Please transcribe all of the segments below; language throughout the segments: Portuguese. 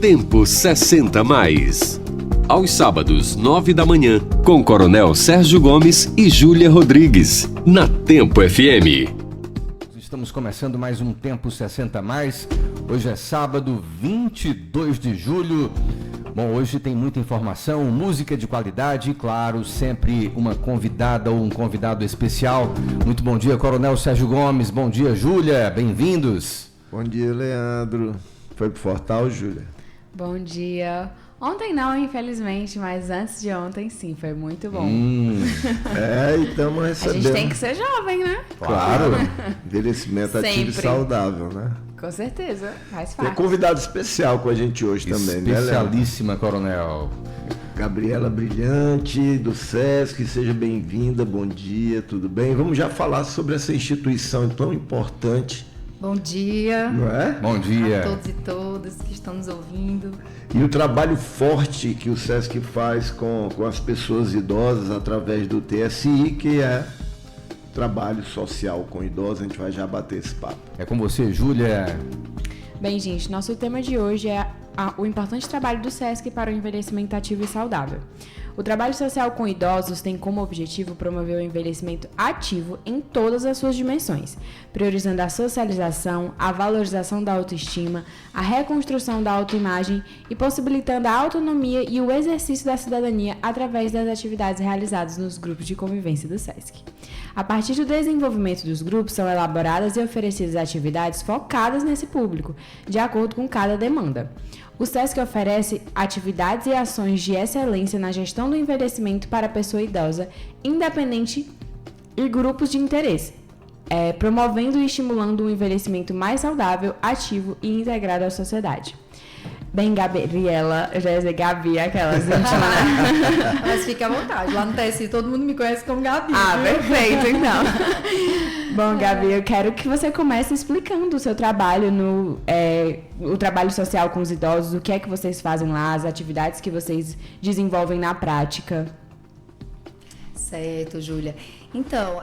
Tempo 60 Mais. Aos sábados, 9 da manhã, com Coronel Sérgio Gomes e Júlia Rodrigues, na Tempo FM. Estamos começando mais um Tempo 60 Mais. Hoje é sábado, 22 de julho. Bom, hoje tem muita informação, música de qualidade e, claro, sempre uma convidada ou um convidado especial. Muito bom dia, Coronel Sérgio Gomes. Bom dia, Júlia. Bem-vindos. Bom dia, Leandro. Foi pro Fortal, Júlia? Bom dia. Ontem não, infelizmente, mas antes de ontem, sim, foi muito bom. E estamos recebendo. A gente tem que ser jovem, né? Claro. Envelhecimento ativo e saudável, né? Com certeza, faz parte. Tem convidado especial com a gente hoje também, né, Especialíssima, Coronel. Gabriela Brilhante, do SESC, seja bem-vinda, bom dia, tudo bem? Vamos já falar sobre essa instituição tão importante. Bom dia. Não é? Bom dia. A todos e todas que estão nos ouvindo. E o trabalho forte que o SESC faz com as pessoas idosas através do TSI, que é trabalho social com idosos. A gente vai já bater esse papo. É com você, Júlia. Bem, gente, nosso tema de hoje é o importante trabalho do SESC para o envelhecimento ativo e saudável. O trabalho social com idosos tem como objetivo promover o envelhecimento ativo em todas as suas dimensões, priorizando a socialização, a valorização da autoestima, a reconstrução da autoimagem e possibilitando a autonomia e o exercício da cidadania através das atividades realizadas nos grupos de convivência do SESC. A partir do desenvolvimento dos grupos, são elaboradas e oferecidas atividades focadas nesse público, de acordo com cada demanda. O SESC oferece atividades e ações de excelência na gestão do envelhecimento para a pessoa idosa, independente e grupos de interesse, promovendo e estimulando um envelhecimento mais saudável, ativo e integrado à sociedade. Bem, Gabriela, eu já ia dizer Gabi, aquelas íntimas, né? Mas fique à vontade, lá no TSI todo mundo me conhece como Gabi. Ah, perfeito, então. Bom, Gabi, eu quero que você comece explicando o seu trabalho o trabalho social com os idosos, o que é que vocês fazem lá, as atividades que vocês desenvolvem na prática. Certo, Júlia. Então,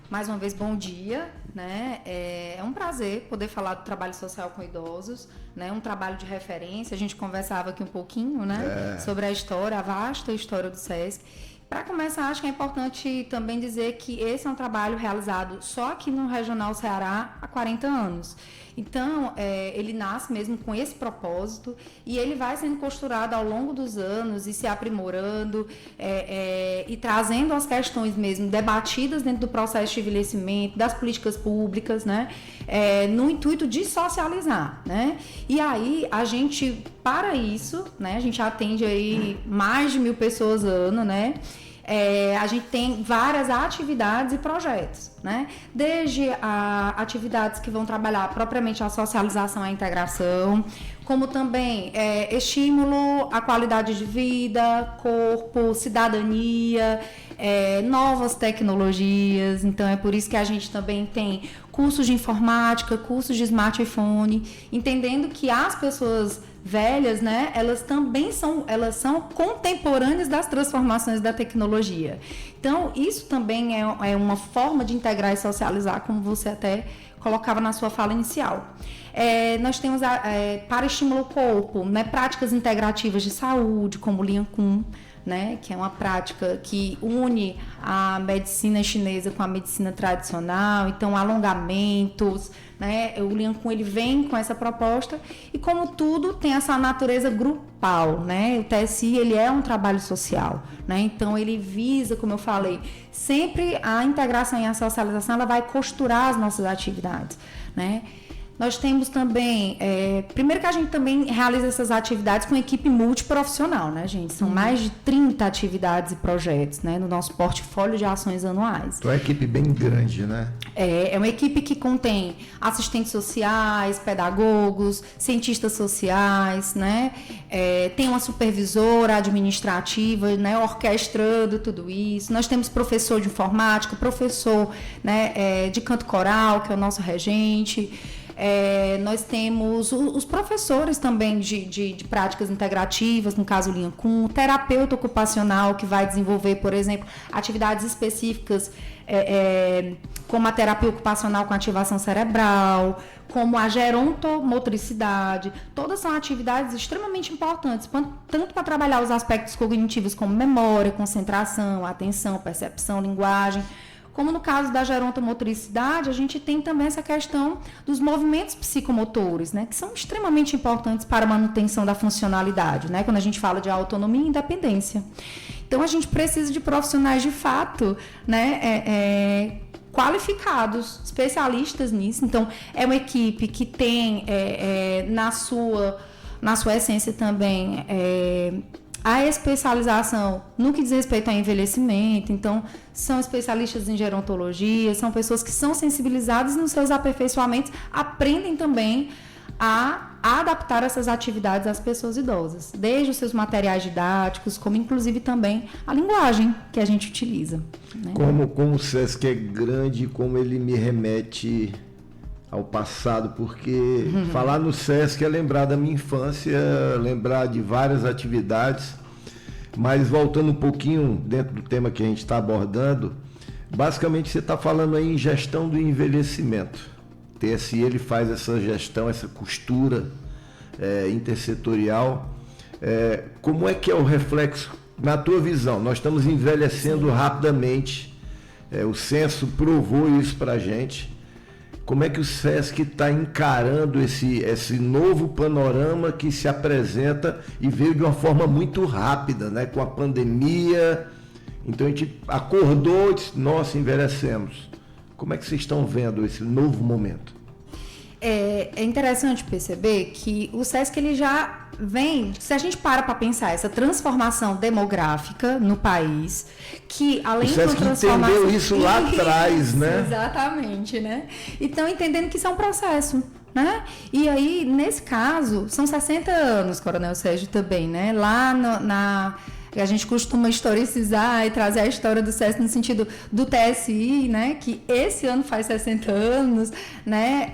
mais uma vez, bom dia, né? É um prazer poder falar do trabalho social com idosos, né? Um trabalho de referência. A gente conversava aqui um pouquinho, né? Sobre a história, a vasta história do SESC. Para começar, acho que é importante também dizer que esse é um trabalho realizado só aqui no Regional Ceará há 40 anos. Então, ele nasce mesmo com esse propósito e ele vai sendo costurado ao longo dos anos e se aprimorando e trazendo as questões mesmo debatidas dentro do processo de envelhecimento, das políticas públicas, né? No intuito de socializar, né? E aí, a gente, para isso, né? A gente atende aí mais de 1.000 pessoas ano, né? A gente tem várias atividades e projetos, né? Desde atividades que vão trabalhar propriamente a socialização e a integração, como também estímulo à qualidade de vida, corpo, cidadania, novas tecnologias. Então é por isso que a gente também tem cursos de informática, cursos de smartphone, entendendo que as pessoas velhas, né, elas também são contemporâneas das transformações da tecnologia. Então, isso também é uma forma de integrar e socializar, como você até colocava na sua fala inicial. Nós temos, para estimular o corpo, né, práticas integrativas de saúde, como o Lian Kun, né, que é uma prática que une a medicina chinesa com a medicina tradicional, então alongamentos, né, o Lian Kun ele vem com essa proposta e como tudo tem essa natureza grupal, né, o TSI ele é um trabalho social, né, então ele visa, como eu falei, sempre a integração e a socialização, ela vai costurar as nossas atividades, né. Nós temos também, primeiro que a gente também realiza essas atividades com equipe multiprofissional, né, gente? São mais de 30 atividades e projetos, né, no nosso portfólio de ações anuais. Então é uma equipe bem grande, né? É uma equipe que contém assistentes sociais, pedagogos, cientistas sociais, né? Tem uma supervisora administrativa, né, orquestrando tudo isso. Nós temos professor de informática, professor, né, de canto coral, que é o nosso regente. Nós temos os professores também de práticas integrativas, no caso o Lian Kun, terapeuta ocupacional que vai desenvolver, por exemplo, atividades específicas como a terapia ocupacional com ativação cerebral, como a gerontomotricidade. Todas são atividades extremamente importantes, tanto para trabalhar os aspectos cognitivos como memória, concentração, atenção, percepção, linguagem, como no caso da gerontomotricidade, a gente tem também essa questão dos movimentos psicomotores, né, que são extremamente importantes para a manutenção da funcionalidade, né, quando a gente fala de autonomia e independência. Então, a gente precisa de profissionais de fato, né, qualificados, especialistas nisso. Então, é uma equipe que tem na sua essência também a especialização no que diz respeito ao envelhecimento. Então, são especialistas em gerontologia, são pessoas que são sensibilizadas nos seus aperfeiçoamentos, aprendem também a adaptar essas atividades às pessoas idosas, desde os seus materiais didáticos, como inclusive também a linguagem que a gente utiliza. Né? Como o SESC é grande, como ele me remete ao passado, porque falar no SESC é lembrar da minha infância, lembrar de várias atividades, mas voltando um pouquinho dentro do tema que a gente está abordando, basicamente você está falando aí em gestão do envelhecimento. O TSI ele faz essa gestão, essa costura intersetorial. Como é que é o reflexo, na tua visão? Nós estamos envelhecendo rapidamente, o censo provou isso para a gente. Como é que o SESC está encarando esse novo panorama que se apresenta e veio de uma forma muito rápida, né? Com a pandemia? Então a gente acordou e disse, nossa, envelhecemos. Como é que vocês estão vendo esse novo momento? É interessante perceber que o SESC ele já vem, se a gente para pensar essa transformação demográfica no país, que além de uma transformação... entendeu isso lá atrás, né? Exatamente, né? Então, entendendo que isso é um processo, né? E aí, nesse caso, são 60 anos, Coronel Sérgio, também, né? Lá a gente costuma historicizar e trazer a história do SESC no sentido do TSI, né? Que esse ano faz 60 anos, né?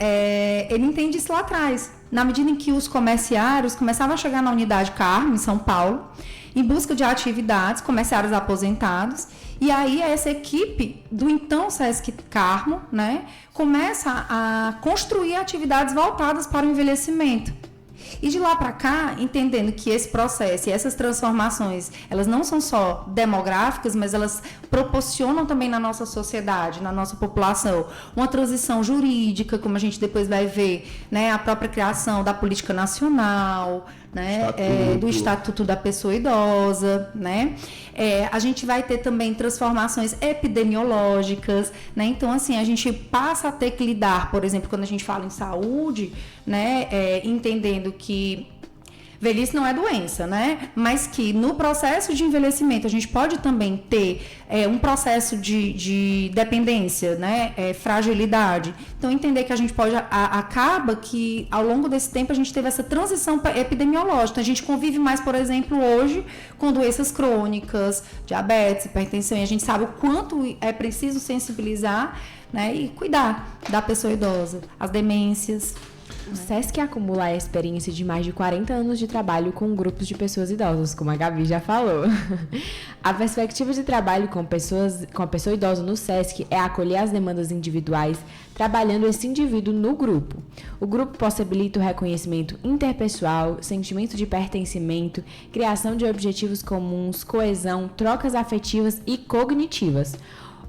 Ele entende isso lá atrás. Na medida em que os comerciários começavam a chegar na unidade Carmo, em São Paulo, em busca de atividades, comerciários aposentados, e aí essa equipe do então SESC Carmo, né, começa a construir atividades voltadas para o envelhecimento. E de lá para cá, entendendo que esse processo e essas transformações, elas não são só demográficas, mas elas proporcionam também na nossa sociedade, na nossa população, uma transição jurídica, como a gente depois vai ver, né, a própria criação da política nacional, né, do Estatuto da Pessoa Idosa, né? A gente vai ter também transformações epidemiológicas, né? Então, assim, a gente passa a ter que lidar, por exemplo, quando a gente fala em saúde, né, entendendo que velhice não é doença, né? Mas que no processo de envelhecimento a gente pode também ter um processo de dependência, né? Fragilidade. Então, entender que a gente pode... acaba que, ao longo desse tempo, a gente teve essa transição epidemiológica. A gente convive mais, por exemplo, hoje, com doenças crônicas, diabetes, hipertensão, e a gente sabe o quanto é preciso sensibilizar, né? E cuidar da pessoa idosa, as demências. O SESC acumula a experiência de mais de 40 anos de trabalho com grupos de pessoas idosas, como a Gabi já falou. A perspectiva de trabalho com a pessoa idosa no SESC é acolher as demandas individuais, trabalhando esse indivíduo no grupo. O grupo possibilita o reconhecimento interpessoal, sentimento de pertencimento, criação de objetivos comuns, coesão, trocas afetivas e cognitivas.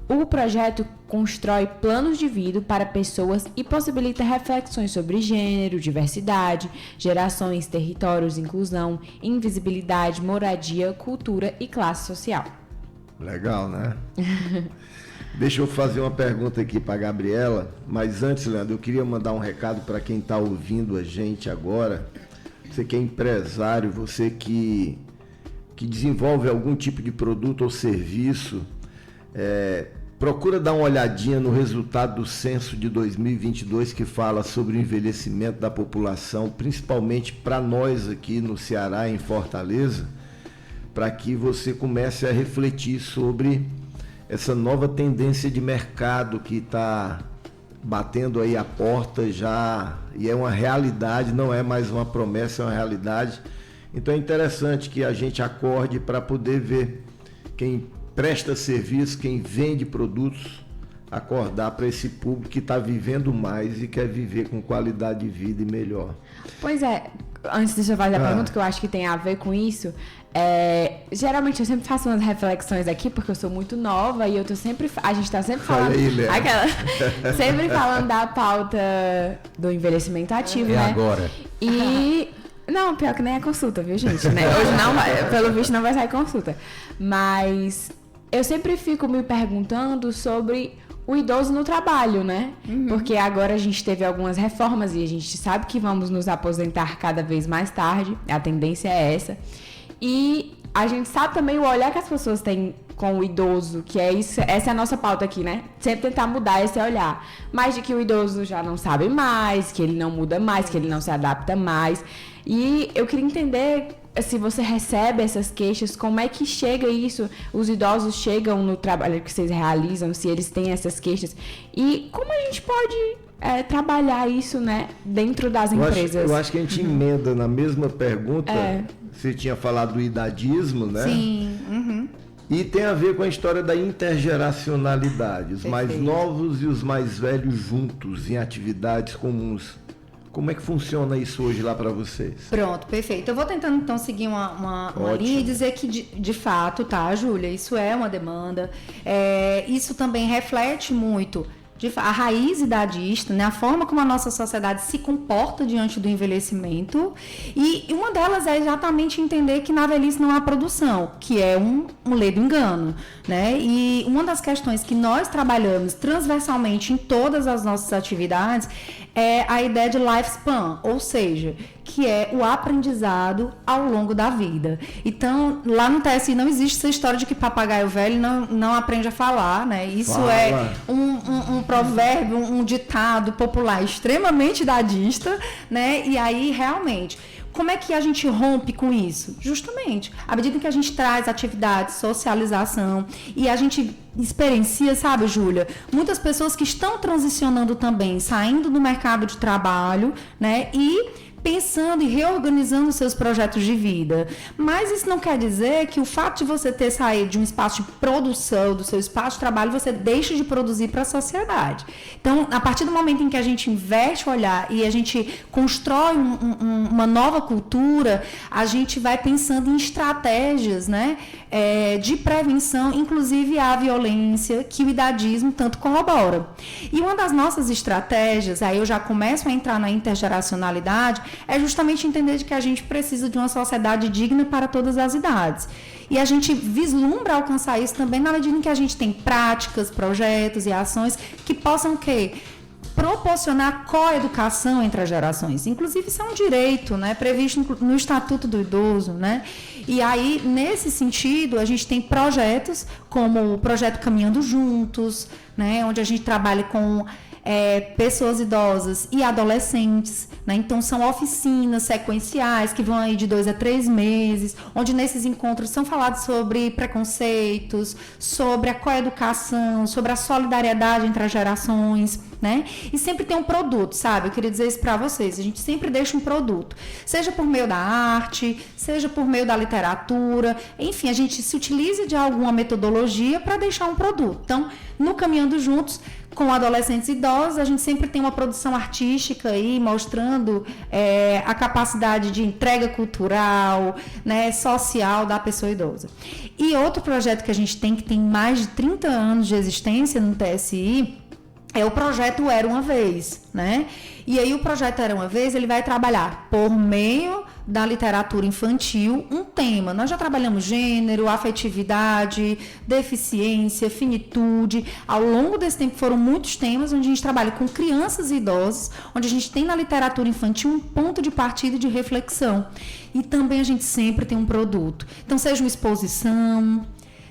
O projeto constrói planos de vida para pessoas e possibilita reflexões sobre gênero, diversidade, gerações, territórios, inclusão, invisibilidade, moradia, cultura e classe social. Legal, né? Deixa eu fazer uma pergunta aqui para a Gabriela, mas antes, Leandro, eu queria mandar um recado para quem está ouvindo a gente agora. Você que é empresário, você que desenvolve algum tipo de produto ou serviço, procura dar uma olhadinha no resultado do censo de 2022 que fala sobre o envelhecimento da população, principalmente para nós aqui no Ceará, em Fortaleza, para que você comece a refletir sobre essa nova tendência de mercado que está batendo aí a porta já, e é uma realidade, não é mais uma promessa, é uma realidade. Então é interessante que a gente acorde para poder ver quem presta serviço, quem vende produtos, acordar para esse público que está vivendo mais e quer viver com qualidade de vida e melhor? Pois é, antes de eu fazer a pergunta, que eu acho que tem a ver com isso, geralmente eu sempre faço umas reflexões aqui, porque eu sou muito nova e a gente está sempre falando, sempre falando da pauta do envelhecimento ativo, né? Agora. E não, pior que nem é consulta, viu, gente? Né? Hoje não vai, pelo visto não vai sair consulta. Mas eu sempre fico me perguntando sobre o idoso no trabalho, né? Porque agora a gente teve algumas reformas e a gente sabe que vamos nos aposentar cada vez mais tarde. A tendência é essa. E a gente sabe também o olhar que as pessoas têm com o idoso, que é isso, essa é a nossa pauta aqui, né? Sempre tentar mudar esse olhar. Mas de que o idoso já não sabe mais, que ele não muda mais, que ele não se adapta mais. E eu queria entender se você recebe essas queixas, como é que chega isso? Os idosos chegam no trabalho que vocês realizam, se eles têm essas queixas. E como a gente pode trabalhar isso, né, dentro das empresas? Eu acho que a gente emenda na mesma pergunta. Você tinha falado do idadismo, né? Sim. E tem a ver com a história da intergeracionalidade. Os mais novos e os mais velhos juntos em atividades comuns. Como é que funciona isso hoje lá para vocês? Pronto, perfeito. Eu vou tentando então seguir uma linha e dizer que de fato, tá, Júlia, isso é uma demanda. Isso também reflete muito a raiz idadista, né, a forma como a nossa sociedade se comporta diante do envelhecimento. E uma delas é exatamente entender que na velhice não há produção, que é um ledo engano, né? E uma das questões que nós trabalhamos transversalmente em todas as nossas atividades é a ideia de lifespan, ou seja, que é o aprendizado ao longo da vida. Então, lá no TSI não existe essa história de que papagaio velho não aprende a falar, né? Isso é um provérbio, um ditado popular extremamente idadista, né? E aí, realmente, como é que a gente rompe com isso? Justamente, à medida que a gente traz atividades, socialização e a gente experiencia, sabe, Júlia, muitas pessoas que estão transicionando também, saindo do mercado de trabalho, né, e pensando e reorganizando seus projetos de vida. Mas isso não quer dizer que o fato de você ter saído de um espaço de produção, do seu espaço de trabalho, você deixa de produzir para a sociedade. Então, a partir do momento em que a gente investe o olhar e a gente constrói uma nova cultura, a gente vai pensando em estratégias, né, de prevenção, inclusive à violência, que o idadismo tanto corrobora. E uma das nossas estratégias, aí eu já começo a entrar na intergeracionalidade, é justamente entender de que a gente precisa de uma sociedade digna para todas as idades. E a gente vislumbra alcançar isso também na medida em que a gente tem práticas, projetos e ações que possam proporcionar coeducação entre as gerações. Inclusive, isso é um direito, né, previsto no Estatuto do Idoso, né? E aí, nesse sentido, a gente tem projetos como o projeto Caminhando Juntos, né, onde a gente trabalha com pessoas idosas e adolescentes, né? Então são oficinas sequenciais que vão aí de 2 a 3 meses, onde nesses encontros são falados sobre preconceitos, sobre a coeducação, sobre a solidariedade entre as gerações, né? E sempre tem um produto, sabe? Eu queria dizer isso para vocês, a gente sempre deixa um produto, seja por meio da arte, seja por meio da literatura, enfim, a gente se utiliza de alguma metodologia para deixar um produto. Então, no Caminhando Juntos, com adolescentes e idosos, a gente sempre tem uma produção artística aí, mostrando a capacidade de entrega cultural, né, social da pessoa idosa. E outro projeto que a gente tem, que tem mais de 30 anos de existência no TSI, é o projeto Era Uma Vez, né? E aí o projeto Era Uma Vez, ele vai trabalhar por meio da literatura infantil um tema. Nós já trabalhamos gênero, afetividade, deficiência, finitude. Ao longo desse tempo foram muitos temas onde a gente trabalha com crianças e idosos, onde a gente tem na literatura infantil um ponto de partida de reflexão. E também a gente sempre tem um produto. Então, seja uma exposição,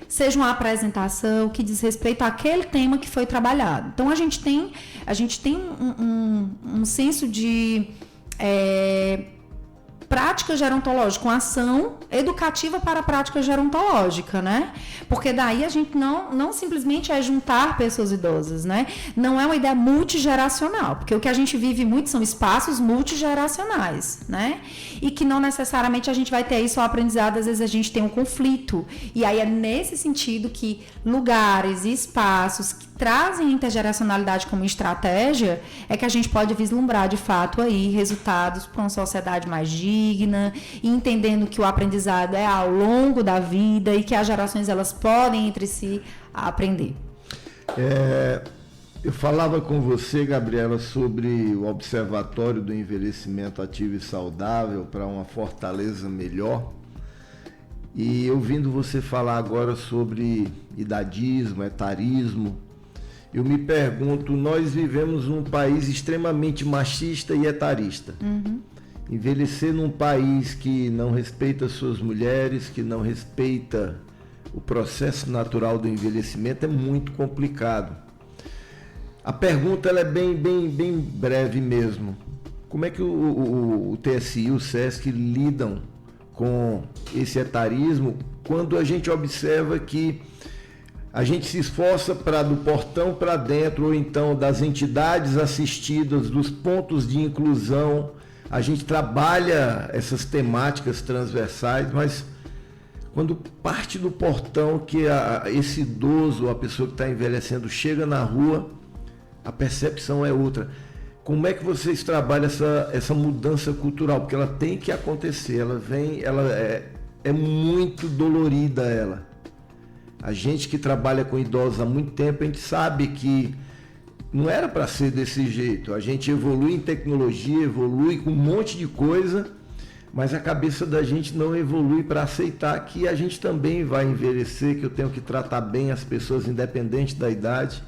seja uma apresentação que diz respeito àquele tema que foi trabalhado. Então, a gente tem um senso de prática gerontológica, uma ação educativa para a prática gerontológica, né? Porque daí a gente não simplesmente é juntar pessoas idosas, né? Não é uma ideia multigeracional, porque o que a gente vive muito são espaços multigeracionais, né? E que não necessariamente a gente vai ter isso ao aprendizado, às vezes a gente tem um conflito. E aí é nesse sentido que lugares e espaços que trazem a intergeracionalidade como estratégia é que a gente pode vislumbrar de fato aí resultados para uma sociedade mais digna, e entendendo que o aprendizado é ao longo da vida e que as gerações elas podem entre si aprender. Eu falava com você, Gabriela, sobre o Observatório do Envelhecimento Ativo e Saudável para uma fortaleza melhor. E ouvindo você falar agora sobre idadismo, etarismo, eu me pergunto, nós vivemos num país extremamente machista e etarista. Envelhecer num país que não respeita suas mulheres, que não respeita o processo natural do envelhecimento é muito complicado. A pergunta ela é bem breve mesmo. Como é que o TSI e o SESC lidam com esse etarismo quando a gente observa que a gente se esforça para do portão para dentro, ou então das entidades assistidas, dos pontos de inclusão, a gente trabalha essas temáticas transversais, mas quando parte do portão que esse idoso, a pessoa que está envelhecendo, chega na rua, a percepção é outra. Como é que vocês trabalham essa mudança cultural? Porque ela tem que acontecer, ela é muito dolorida ela. A gente que trabalha com idosos há muito tempo, a gente sabe que não era para ser desse jeito. A gente evolui em tecnologia, evolui com um monte de coisa, mas a cabeça da gente não evolui para aceitar que a gente também vai envelhecer, que eu tenho que tratar bem as pessoas independente da idade.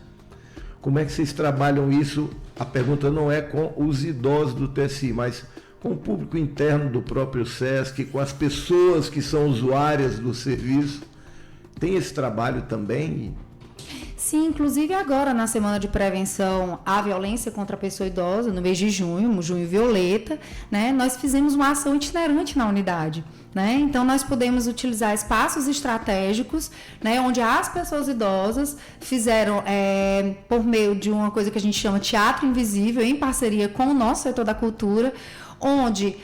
Como é que vocês trabalham isso? A pergunta não é com os idosos do TSI, mas com o público interno do próprio SESC, com as pessoas que são usuárias do serviço. Tem esse trabalho também? Sim, inclusive agora na semana de prevenção à violência contra a pessoa idosa, no mês de junho, Junho Violeta, né, nós fizemos uma ação itinerante na unidade. Né? Então, nós podemos utilizar espaços estratégicos, né, onde as pessoas idosas fizeram, por meio de uma coisa que a gente chama Teatro Invisível, em parceria com o nosso setor da cultura, onde,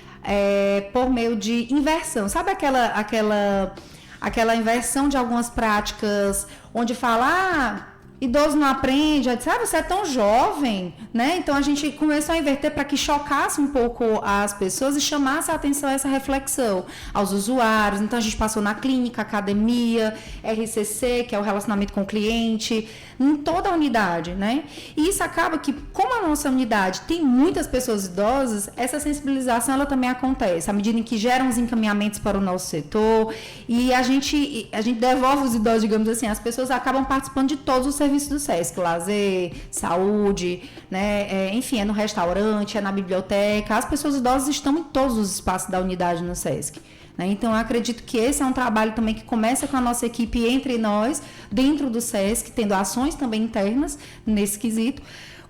por meio de inversão, sabe aquela inversão de algumas práticas, onde fala, idoso não aprende, você é tão jovem, né? Então a gente começou a inverter para que chocasse um pouco as pessoas e chamasse a atenção a essa reflexão aos usuários. Então a gente passou na clínica, academia, RCC, que é o relacionamento com o cliente, em toda a unidade, né? E isso acaba que, como a nossa unidade tem muitas pessoas idosas, essa sensibilização ela também acontece, à medida em que geram os encaminhamentos para o nosso setor, e a gente devolve os idosos, digamos assim, as pessoas acabam participando de todos os serviços do SESC, lazer, saúde, né? Enfim, é no restaurante, é na biblioteca, as pessoas idosas estão em todos os espaços da unidade no SESC. Então, eu acredito que esse é um trabalho também que começa com a nossa equipe entre nós, dentro do SESC, tendo ações também internas nesse quesito,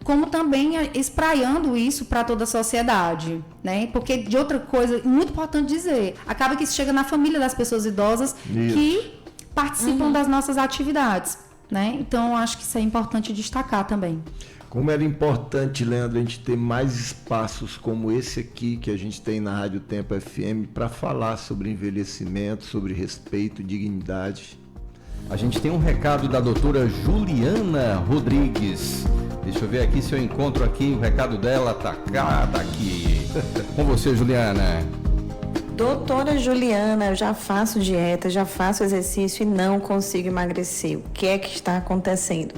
como também espraiando isso para toda a sociedade, né? Porque, de outra coisa, muito importante dizer, acaba que isso chega na família das pessoas idosas que participam das nossas atividades, né? Então, eu acho que isso é importante destacar também. Como era importante, Leandro, a gente ter mais espaços como esse aqui que a gente tem na Rádio Tempo FM para falar sobre envelhecimento, sobre respeito, dignidade. A gente tem um recado da doutora Juliana Rodrigues. Deixa eu ver aqui se eu encontro aqui o recado dela. Tá aqui. Com você, Juliana. Doutora Juliana, eu já faço dieta, já faço exercício e não consigo emagrecer. O que é que está acontecendo?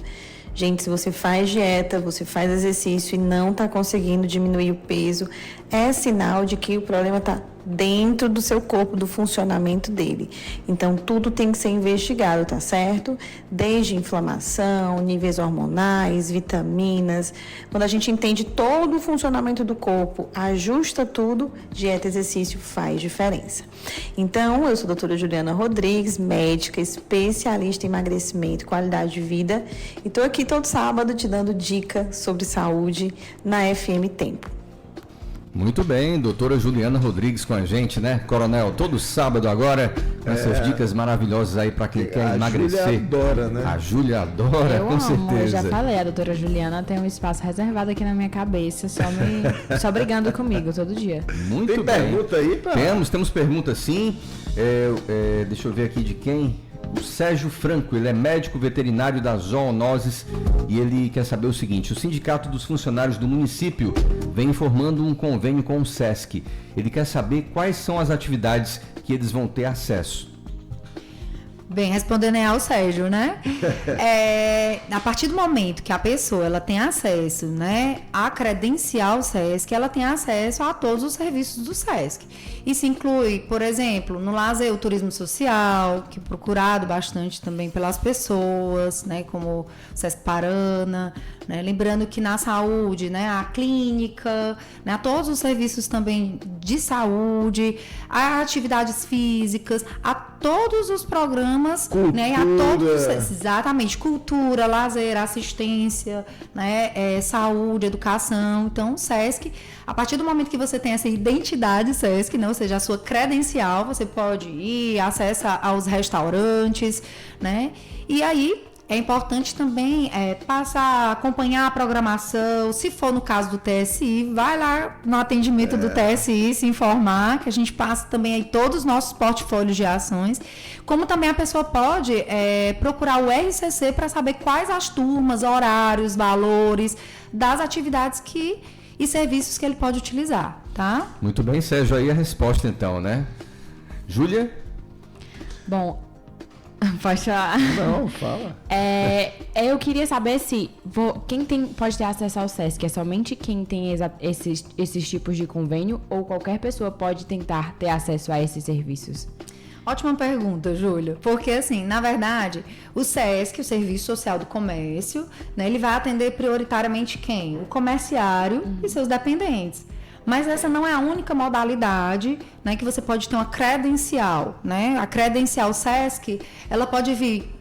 Gente, se você faz dieta, você faz exercício e não está conseguindo diminuir o peso, é sinal de que o problema está dentro do seu corpo, do funcionamento dele. Então, tudo tem que ser investigado, tá certo? Desde inflamação, níveis hormonais, vitaminas. Quando a gente entende todo o funcionamento do corpo, ajusta tudo, dieta e exercício faz diferença. Então, eu sou a doutora Juliana Rodrigues, médica, especialista em emagrecimento e qualidade de vida, e estou aqui todo sábado te dando dica sobre saúde na FM Tempo. Muito bem, doutora Juliana Rodrigues com a gente, né, Coronel? Todo sábado agora, com essas dicas maravilhosas aí para quem quer emagrecer. A Júlia adora, né? A Júlia adora, Eu com amo, certeza. eu já falei, a doutora Juliana tem um espaço reservado aqui na minha cabeça, só brigando comigo todo dia. Muito Tem bem. pergunta aí, pá? Temos pergunta sim. Deixa eu ver aqui de quem. O Sérgio Franco, ele é médico veterinário das zoonoses e ele quer saber o seguinte: o Sindicato dos Funcionários do município vem formando um convênio com o SESC. Ele quer saber quais são as atividades que eles vão ter acesso. Bem, respondendo aí ao Sérgio, né? A partir do momento que a pessoa ela tem acesso, né, à credencial SESC, ela tem acesso a todos os serviços do SESC. Isso inclui, por exemplo, no lazer, o turismo social, que é procurado bastante também pelas pessoas, né, como o SESC Parana, né? Lembrando que na saúde, né, a clínica, né, a todos os serviços também de saúde, a atividades físicas, a todos os programas, né, a todos, exatamente, cultura, lazer, assistência, né, saúde, educação. Então, o SESC, a partir do momento que você tem essa identidade SESC, né, ou seja, a sua credencial, você pode ir, acessa aos restaurantes, né, e aí é importante também passar a acompanhar a programação. Se for no caso do TSI, vai lá no atendimento do TSI se informar, que a gente passa também aí todos os nossos portfólios de ações. Como também a pessoa pode procurar o RCC para saber quais as turmas, horários, valores das atividades e serviços que ele pode utilizar, tá? Muito bem, Sérgio, aí a resposta então, né? Júlia? Bom, pode falar. Não, fala. Eu queria saber se quem pode ter acesso ao SESC é somente quem tem esses tipos de convênio ou qualquer pessoa pode tentar ter acesso a esses serviços? Ótima pergunta, Júlio. Porque, assim, na verdade, o SESC, o Serviço Social do Comércio, né, ele vai atender prioritariamente quem? O comerciário e seus dependentes. Mas essa não é a única modalidade, né, que você pode ter uma credencial, né? A credencial SESC, ela pode vir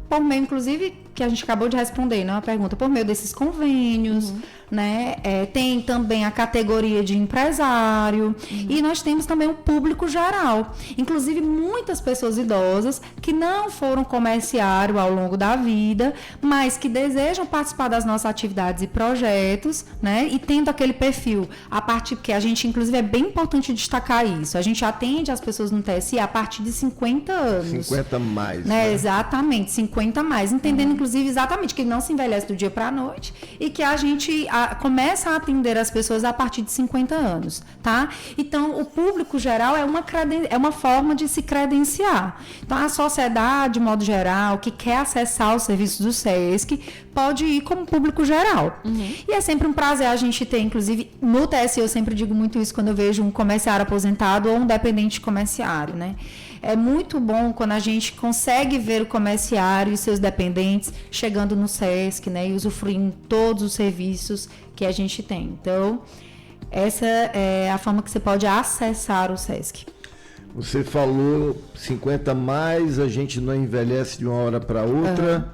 por meio, inclusive, que a gente acabou de responder, né, uma pergunta, por meio desses convênios, né? Tem também a categoria de empresário e nós temos também o público geral. Inclusive, muitas pessoas idosas que não foram comerciário ao longo da vida, mas que desejam participar das nossas atividades e projetos, né? E tendo aquele perfil, a partir que a gente, inclusive, é bem importante destacar isso. A gente atende as pessoas no TSI a partir de 50 anos. 50 mais. Né? Exatamente, 50 mais. Entendendo, inclusive, exatamente que não se envelhece do dia para a noite e que a gente começa a atender as pessoas a partir de 50 anos, tá? Então, o público geral é uma forma de se credenciar. Então, a sociedade, de modo geral, que quer acessar os serviços do SESC, pode ir como público geral. E é sempre um prazer a gente ter, inclusive, no TSI, eu sempre digo muito isso quando eu vejo um comerciário aposentado ou um dependente comerciário, né? É muito bom quando a gente consegue ver o comerciário e seus dependentes chegando no SESC, né, e usufruindo todos os serviços que a gente tem. Então, essa é a forma que você pode acessar o SESC. Você falou 50 mais, a gente não envelhece de uma hora para outra.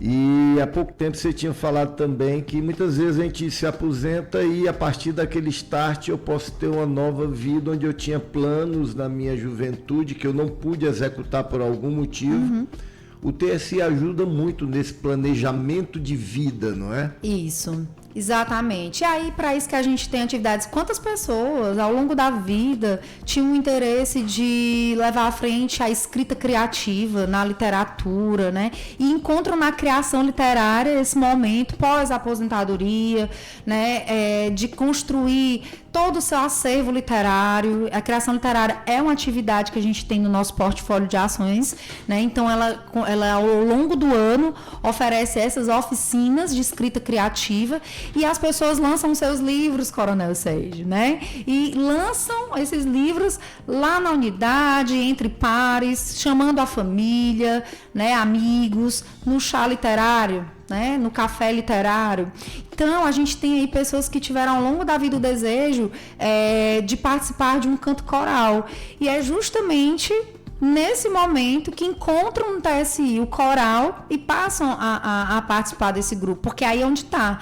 E há pouco tempo você tinha falado também que muitas vezes a gente se aposenta e a partir daquele start eu posso ter uma nova vida onde eu tinha planos na minha juventude que eu não pude executar por algum motivo. O TSI ajuda muito nesse planejamento de vida, não é? Isso. Exatamente. E aí, para isso que a gente tem atividades, quantas pessoas ao longo da vida tinham o interesse de levar à frente a escrita criativa na literatura, né? E encontram na criação literária esse momento pós-aposentadoria, né? De construir todo o seu acervo literário. A criação literária é uma atividade que a gente tem no nosso portfólio de ações, né? Então, ela ao longo do ano oferece essas oficinas de escrita criativa e as pessoas lançam seus livros, Coronel Sérgio, né? E lançam esses livros lá na unidade, entre pares, chamando a família, né? Amigos, no chá literário, né, no café literário. Então, a gente tem aí pessoas que tiveram ao longo da vida o desejo de participar de um canto coral. E é justamente nesse momento que encontram no TSI o coral e passam a participar desse grupo, porque aí é onde está.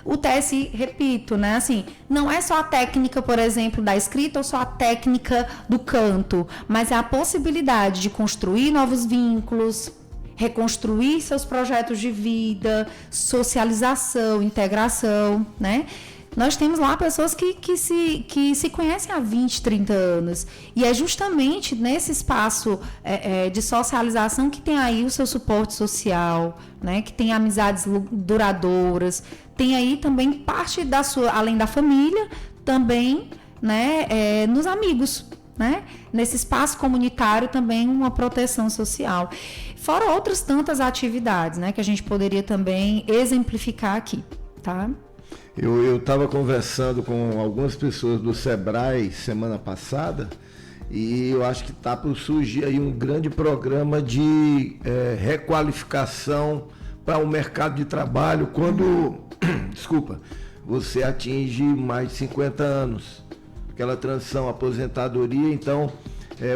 O TSI, repito, né? Assim, não é só a técnica, por exemplo, da escrita ou só a técnica do canto, mas é a possibilidade de construir novos vínculos, reconstruir seus projetos de vida, socialização, integração, né? Nós temos lá pessoas que se conhecem há 20, 30 anos. E é justamente nesse espaço de socialização que tem aí o seu suporte social, né? Que tem amizades duradouras. Tem aí também parte da sua, além da família, também, né, nos amigos, né? Nesse espaço comunitário também uma proteção social. Fora outras tantas atividades, né, que a gente poderia também exemplificar aqui, tá? Eu estava conversando com algumas pessoas do Sebrae semana passada e eu acho que está por surgir aí um grande programa de requalificação para o mercado de trabalho quando, desculpa, você atinge mais de 50 anos. Aquela transição, aposentadoria, então,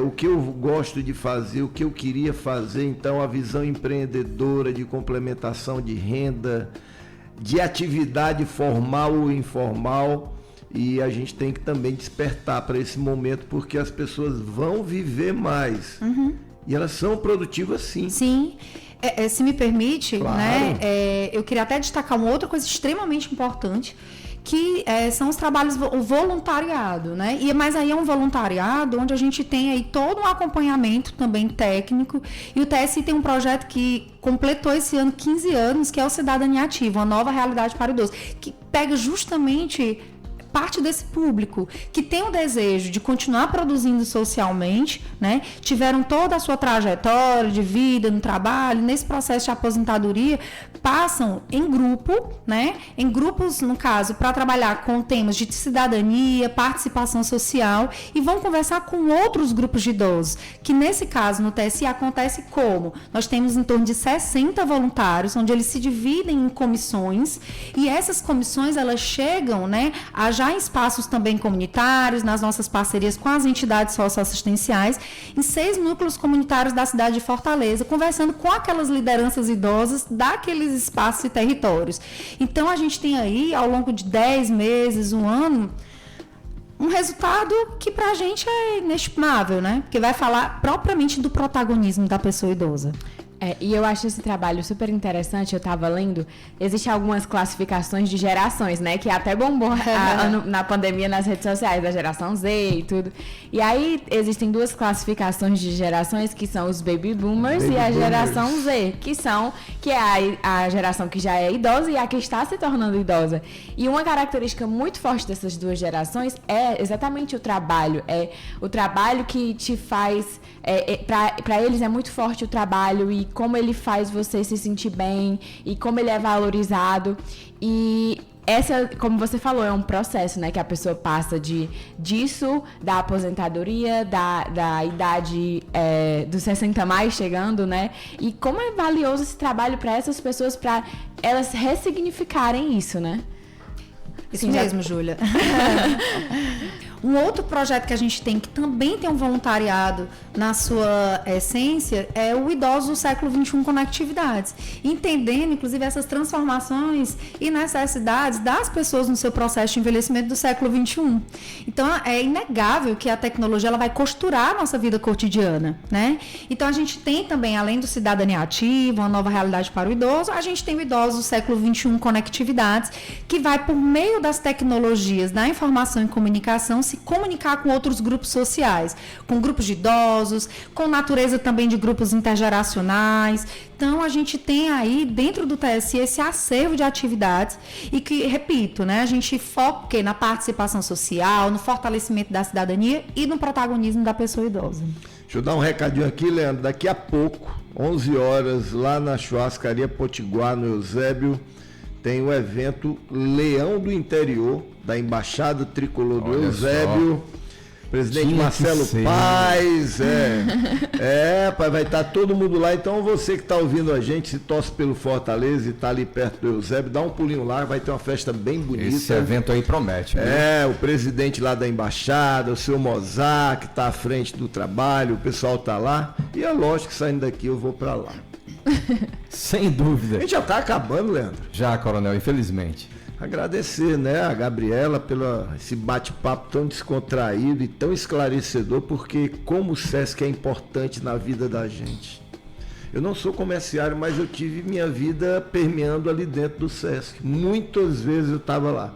o que eu gosto de fazer, o que eu queria fazer, então, a visão empreendedora de complementação de renda, de atividade formal ou informal, e a gente tem que também despertar para esse momento, porque as pessoas vão viver mais. E elas são produtivas, sim. Sim. Se me permite, claro, né, eu queria até destacar uma outra coisa extremamente importante, que são os trabalhos, o voluntariado, né? Mas aí é um voluntariado onde a gente tem aí todo um acompanhamento também técnico, e o TSI tem um projeto que completou esse ano 15 anos, que é o Cidadania Ativa, uma nova realidade para o idoso, que pega justamente parte desse público que tem o desejo de continuar produzindo socialmente, né? Tiveram toda a sua trajetória de vida no trabalho, nesse processo de aposentadoria, passam em grupo, né? Em grupos, no caso, para trabalhar com temas de cidadania, participação social, e vão conversar com outros grupos de idosos, que nesse caso, no TSI, acontece como? Nós temos em torno de 60 voluntários, onde eles se dividem em comissões, e essas comissões, elas chegam, né, a já em espaços também comunitários, nas nossas parcerias com as entidades socioassistenciais, em 6 núcleos comunitários da cidade de Fortaleza, conversando com aquelas lideranças idosas daqueles espaços e territórios. Então, a gente tem aí, ao longo de 10 meses, um ano, um resultado que pra gente é inestimável, né? Porque vai falar propriamente do protagonismo da pessoa idosa. E eu acho esse trabalho super interessante. Eu estava lendo, existem algumas classificações de gerações, né? Que até bombou na pandemia nas redes sociais, da geração Z e tudo. E aí existem 2 classificações de gerações, que são os Baby Boomers e a geração Z, que é a geração que já é idosa e a que está se tornando idosa. E uma característica muito forte dessas 2 gerações é exatamente o trabalho. É o trabalho que te faz... para eles é muito forte o trabalho e como ele faz você se sentir bem e como ele é valorizado. E essa, como você falou, é um processo, né, que a pessoa passa disso, da aposentadoria, da idade dos 60 mais chegando, né? E como é valioso esse trabalho para essas pessoas, para elas ressignificarem isso, né? Isso mesmo, Júlia. Um outro projeto que a gente tem, que também tem um voluntariado na sua essência, é o Idosos do Século XXI Conectividades. Entendendo, inclusive, essas transformações e necessidades das pessoas no seu processo de envelhecimento do século XXI. Então, é inegável que a tecnologia ela vai costurar a nossa vida cotidiana, né? Então, a gente tem também, além do Cidadania Ativa, uma nova realidade para o idoso, a gente tem o Idosos do Século XXI Conectividades, que vai, por meio das tecnologias da informação e comunicação, se comunicar com outros grupos sociais, com grupos de idosos, com natureza também de grupos intergeracionais. Então, a gente tem aí, dentro do TSI, esse acervo de atividades e que, repito, né, a gente foca na participação social, no fortalecimento da cidadania e no protagonismo da pessoa idosa. Deixa eu dar um recadinho aqui, Leandro. Daqui a pouco, 11 horas, lá na Churrascaria Potiguar, no Eusébio, tem o evento Leão do Interior, da Embaixada Tricolor do Eusébio. Presidente Marcelo Paes, vai estar todo mundo lá. Então você que está ouvindo a gente, se torce pelo Fortaleza e está ali perto do Eusébio, dá um pulinho lá, vai ter uma festa bem bonita. Esse evento aí promete, né? O presidente lá da Embaixada, o seu Mozart, que está à frente do trabalho, o pessoal está lá. E é lógico que saindo daqui eu vou para lá. Sem dúvida. A gente já está acabando, Leandro. Já, Coronel, infelizmente. Agradecer, né, a Gabriela pelo esse bate-papo tão descontraído e tão esclarecedor, porque como o SESC é importante na vida da gente. Eu não sou comerciário, mas eu tive minha vida permeando ali dentro do SESC. Muitas vezes eu estava lá.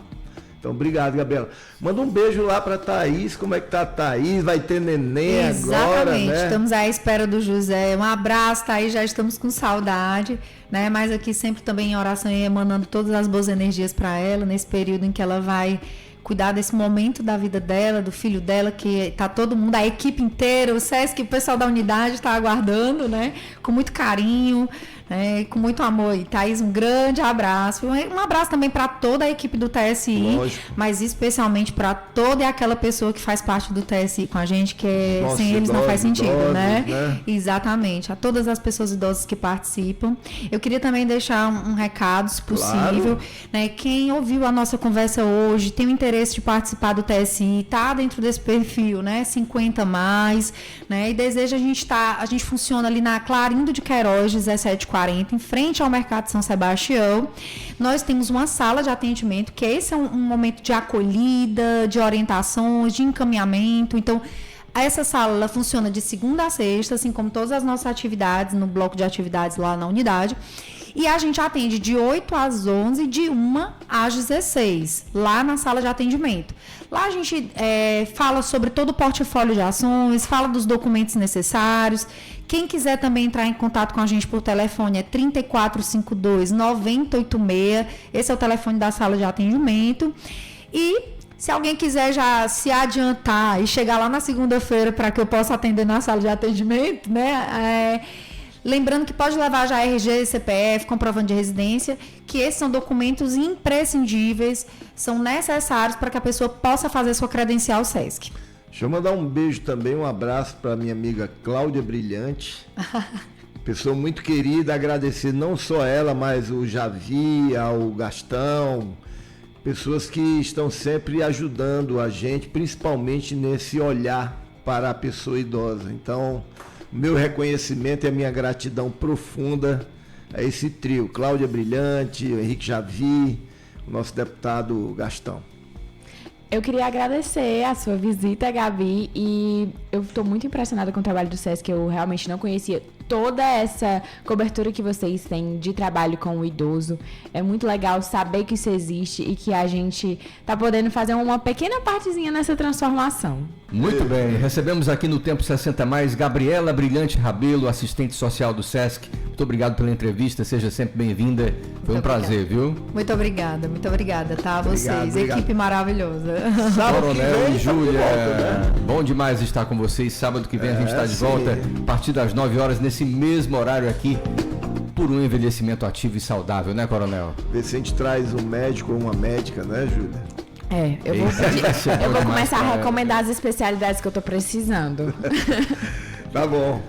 Então, obrigado, Gabriela. Manda um beijo lá para Thaís. Como é que tá a Thaís? Vai ter neném agora, né? Exatamente. Estamos à espera do José. Um abraço, Thaís. Já estamos com saudade, né? Mas aqui sempre também em oração e emanando todas as boas energias para ela, nesse período em que ela vai cuidar desse momento da vida dela, do filho dela, que tá todo mundo, a equipe inteira, o SESC, o pessoal da unidade está aguardando, né? Com muito carinho, né? Com muito amor. E Thaís, um grande abraço. Um abraço também para toda a equipe do TSI, Lógico. mas especialmente para toda aquela pessoa que faz parte do TSI com a gente, que Nossa, sem eles não faz sentido, idosos, né? Exatamente. A todas as pessoas idosas que participam. Eu queria também deixar um recado, se possível, né? Quem ouviu a nossa conversa hoje, tem o interesse de participar do TSI, tá dentro desse perfil, né? 50 mais, né? E deseja a gente funciona ali na Clarindo de Queiroz, 1740, em frente ao Mercado de São Sebastião. Nós temos uma sala de atendimento, que esse é um momento de acolhida, de orientações, de encaminhamento. Então, essa sala ela funciona de segunda a sexta, assim como todas as nossas atividades, no bloco de atividades lá na unidade. E a gente atende de 8 às 11, de 1 às 16, lá na sala de atendimento. Lá a gente fala sobre todo o portfólio de ações, fala dos documentos necessários. Quem quiser também entrar em contato com a gente por telefone é 3452-9086. Esse é o telefone da sala de atendimento. E se alguém quiser já se adiantar e chegar lá na segunda-feira para que eu possa atender na sala de atendimento, né? Lembrando que pode levar já RG, CPF, comprovante de residência, que esses são documentos imprescindíveis, são necessários para que a pessoa possa fazer sua credencial SESC. Deixa eu mandar um beijo também, um abraço para minha amiga Cláudia Brilhante. Pessoa muito querida, agradecer não só ela, mas o Javi, ao Gastão, pessoas que estão sempre ajudando a gente, principalmente nesse olhar para a pessoa idosa. Então, meu reconhecimento e a minha gratidão profunda a esse trio, Cláudia Brilhante, o Henrique Javi, o nosso deputado Gastão. Eu queria agradecer a sua visita, Gabi, e eu estou muito impressionada com o trabalho do SESC, eu realmente não conhecia toda essa cobertura que vocês têm de trabalho com o idoso. É muito legal saber que isso existe e que a gente está podendo fazer uma pequena partezinha nessa transformação. Muito bem, recebemos aqui no Tempo 60 Mais Gabriela Brilhante Rabelo, assistente social do SESC. Muito obrigado pela entrevista, seja sempre bem-vinda. Foi um prazer, viu? Muito obrigada, tá? Vocês, obrigado. Equipe maravilhosa. Coronel e Júlia, né? bom demais estar com vocês. Sábado que vem a gente está de volta, a partir das 9 horas, nesse mesmo horário aqui, por um envelhecimento ativo e saudável, né, Coronel? Vê se a gente traz um médico ou uma médica, né, Júlia? Eu vou começar a recomendar as especialidades que eu tô precisando. Tá bom.